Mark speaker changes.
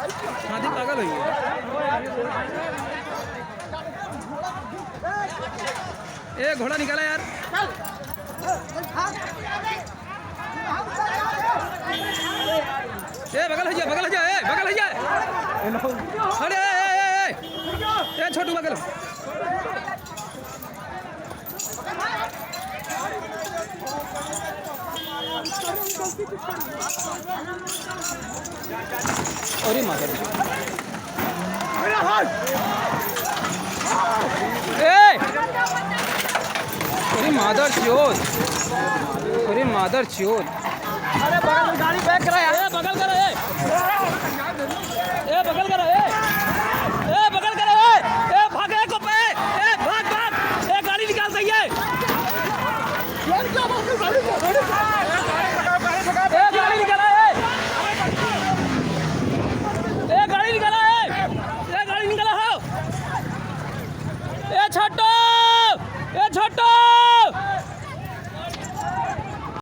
Speaker 1: हाथी पागल हुई है। ए घोड़ा निकाला यार। ए बगल हो जा, बगल हो जा, ए बगल हो जा। अरे ए छोटू बगल। अरे मादर अरे मादर चोद, अरे मादर चोद। अरे बगल में गाड़ी बैक करा यार। बगल करा ए बगल करा ए बगल करा ए भागे को पे ए भाग भाग ए गाड़ी निकाल सही है। यार क्या बात है गाड़ी निकाला ए गाड़ी निकाला हो ए छोटो